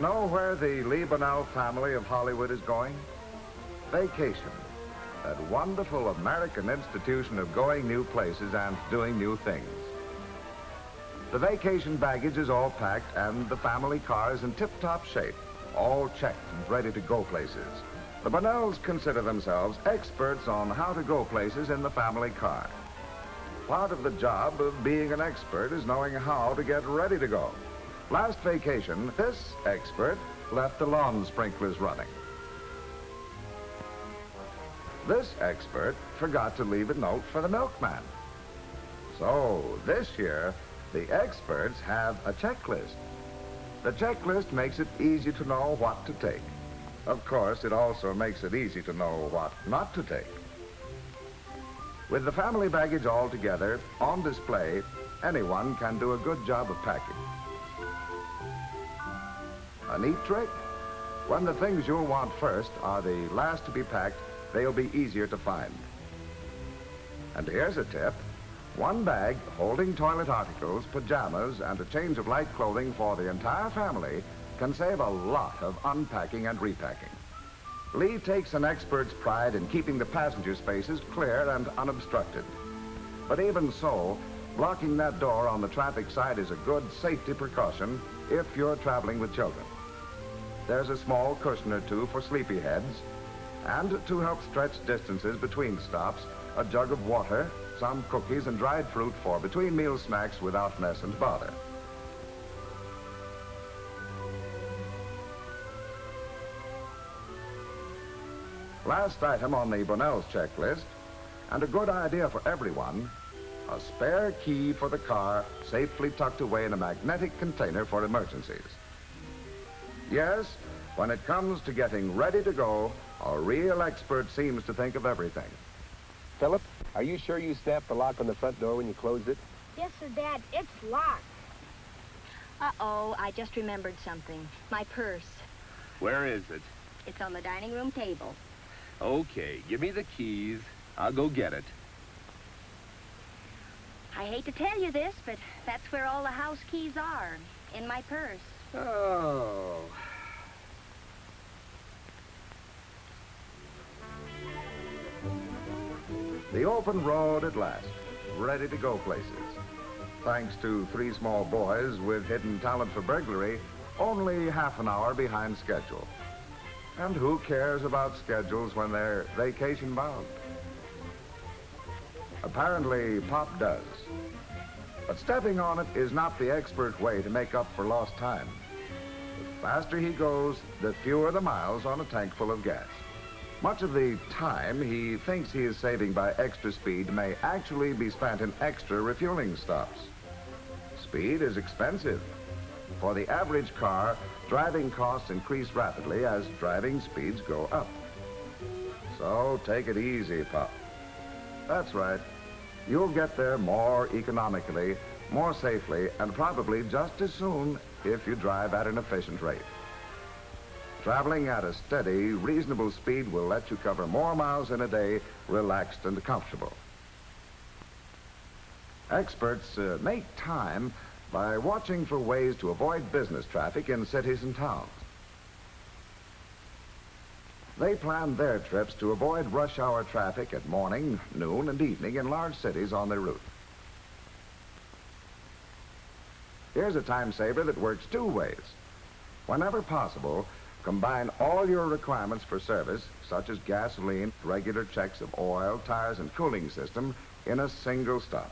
Know where the Lee Bunnell family of Hollywood is going? Vacation. That wonderful American institution of going new places and doing new things. The vacation baggage is all packed and the family car is in tip-top shape, all checked and ready to go places. The Bunnells consider themselves experts on how to go places in the family car. Part of the job of being an expert is knowing how to get ready to go. Last vacation, this expert left the lawn sprinklers running. This expert forgot to leave a note for the milkman. So this year, the experts have a checklist. The checklist makes it easy to know what to take. Of course, it also makes it easy to know what not to take. With the family baggage all together, on display, anyone can do a good job of packing. A neat trick? When the things you'll want first are the last to be packed, they'll be easier to find. And here's a tip. One bag holding toilet articles, pajamas, and a change of light clothing for the entire family can save a lot of unpacking and repacking. Lee takes an expert's pride in keeping the passenger spaces clear and unobstructed. But even so, blocking that door on the traffic side is a good safety precaution if you're traveling with children. There's a small cushion or two for sleepyheads, and to help stretch distances between stops, a jug of water, some cookies and dried fruit for between meal snacks without mess and bother. Last item on the Bunnells checklist, and a good idea for everyone, a spare key for the car safely tucked away in a magnetic container for emergencies. Yes, when it comes to getting ready to go, a real expert seems to think of everything. Philip, are you sure you snapped the lock on the front door when you closed it? Yes, sir, Dad. It's locked. Uh-oh, I just remembered something. My purse. Where is it? It's on the dining room table. Okay, give me the keys. I'll go get it. I hate to tell you this, but that's where all the house keys are, in my purse. Oh. The open road at last, ready to go places. Thanks to three small boys with hidden talent for burglary, only half an hour behind schedule. And who cares about schedules when they're vacation bound? Apparently, Pop does. But stepping on it is not the expert way to make up for lost time. The faster he goes, the fewer the miles on a tank full of gas. Much of the time he thinks he is saving by extra speed may actually be spent in extra refueling stops. Speed is expensive. For the average car, driving costs increase rapidly as driving speeds go up. So take it easy, Pop. That's right. You'll get there more economically, more safely, and probably just as soon if you drive at an efficient rate. Traveling at a steady, reasonable speed will let you cover more miles in a day, relaxed and comfortable. Experts make time by watching for ways to avoid business traffic in cities and towns. They plan their trips to avoid rush hour traffic at morning, noon, and evening in large cities on their route. Here's a time saver that works two ways. Whenever possible, combine all your requirements for service, such as gasoline, regular checks of oil, tires, and cooling system, in a single stop.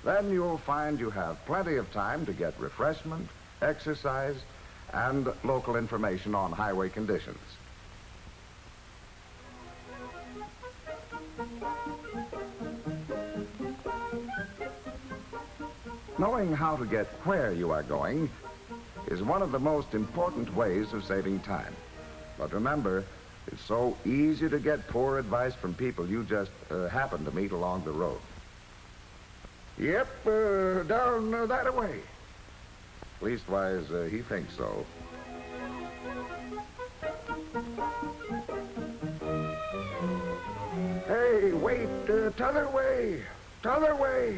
Then you'll find you have plenty of time to get refreshment, exercise, and local information on highway conditions. Knowing how to get where you are going is one of the most important ways of saving time. But remember, it's so easy to get poor advice from people you just happen to meet along the road. Yep, down that way. Leastwise, he thinks so. Hey, wait, t'other way, t'other way.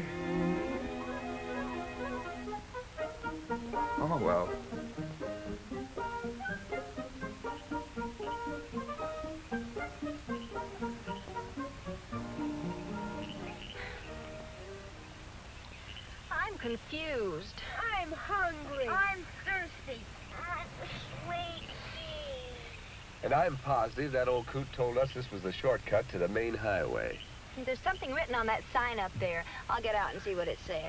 Oh, well. confused. I'm hungry. I'm thirsty. I'm sleepy. And I'm positive that old coot told us this was the shortcut to the main highway. There's something written on that sign up there. I'll get out and see what it says.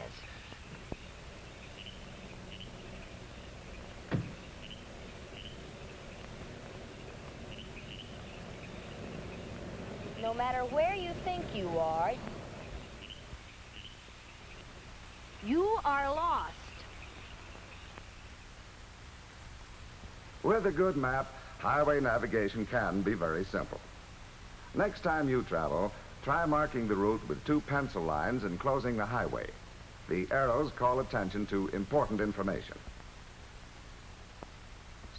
No matter where you think you are, you are lost. With a good map, highway navigation can be very simple. Next time you travel, try marking the route with 2 pencil lines enclosing the highway. The arrows call attention to important information.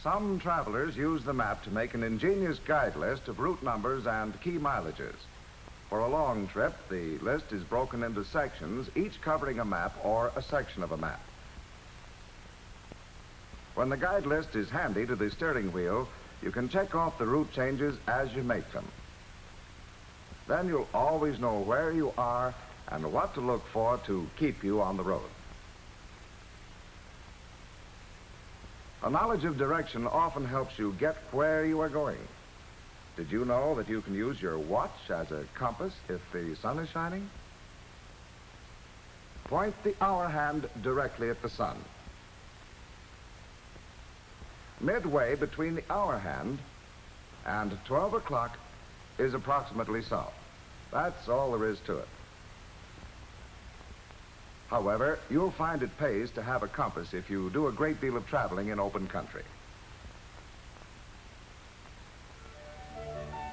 Some travelers use the map to make an ingenious guide list of route numbers and key mileages. For a long trip, the list is broken into sections, each covering a map or a section of a map. When the guide list is handy to the steering wheel, you can check off the route changes as you make them. Then you'll always know where you are and what to look for to keep you on the road. A knowledge of direction often helps you get where you are going. Did you know that you can use your watch as a compass if the sun is shining? Point the hour hand directly at the sun. Midway between the hour hand and 12 o'clock is approximately south. That's all there is to it. However, you'll find it pays to have a compass if you do a great deal of traveling in open country.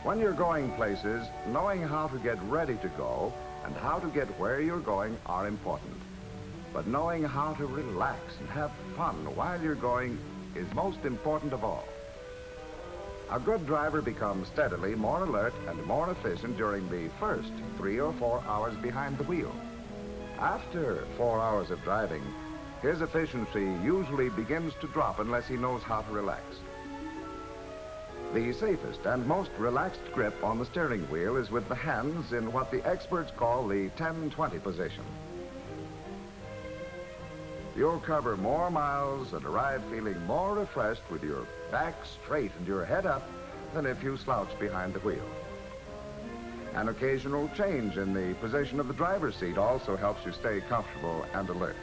When you're going places, knowing how to get ready to go and how to get where you're going are important. But knowing how to relax and have fun while you're going is most important of all. A good driver becomes steadily more alert and more efficient during the first 3 or 4 hours behind the wheel. After 4 hours of driving, his efficiency usually begins to drop unless he knows how to relax. The safest and most relaxed grip on the steering wheel is with the hands in what the experts call the 10-20 position. You'll cover more miles and arrive feeling more refreshed with your back straight and your head up than if you slouch behind the wheel. An occasional change in the position of the driver's seat also helps you stay comfortable and alert.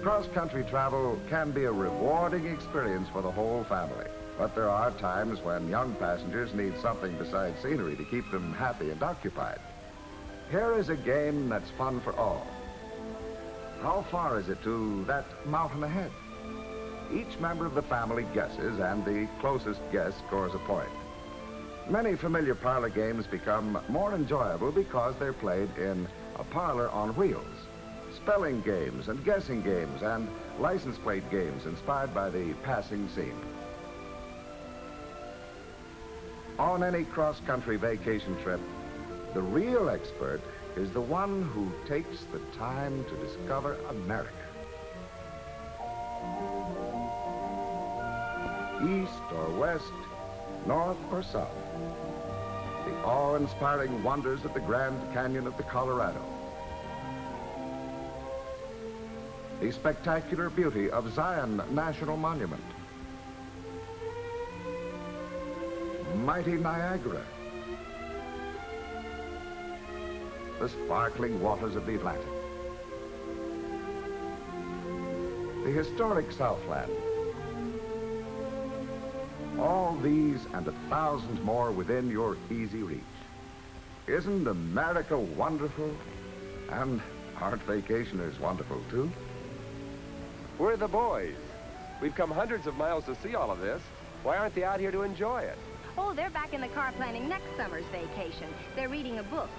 Cross-country travel can be a rewarding experience for the whole family, but there are times when young passengers need something besides scenery to keep them happy and occupied. Here is a game that's fun for all. How far is it to that mountain ahead? Each member of the family guesses, and the closest guess scores a point. Many familiar parlor games become more enjoyable because they're played in a parlor on wheels. Spelling games and guessing games and license plate games inspired by the passing scene. On any cross-country vacation trip, the real expert is the one who takes the time to discover America. East or west, north or south. The awe-inspiring wonders of the Grand Canyon of the Colorado. The spectacular beauty of Zion National Monument. Mighty Niagara. The sparkling waters of the Atlantic. The historic Southland. All these and 1,000 more within your easy reach. Isn't America wonderful? And aren't vacationers wonderful too? We're the boys. We've come hundreds of miles to see all of this. Why aren't they out here to enjoy it? Oh, they're back in the car planning next summer's vacation. They're reading a book.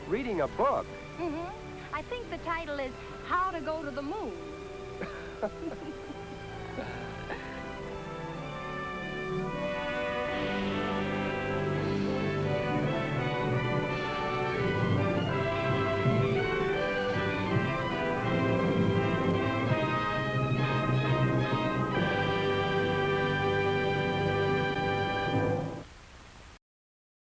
Reading a book? I think the title is How to Go to the Moon.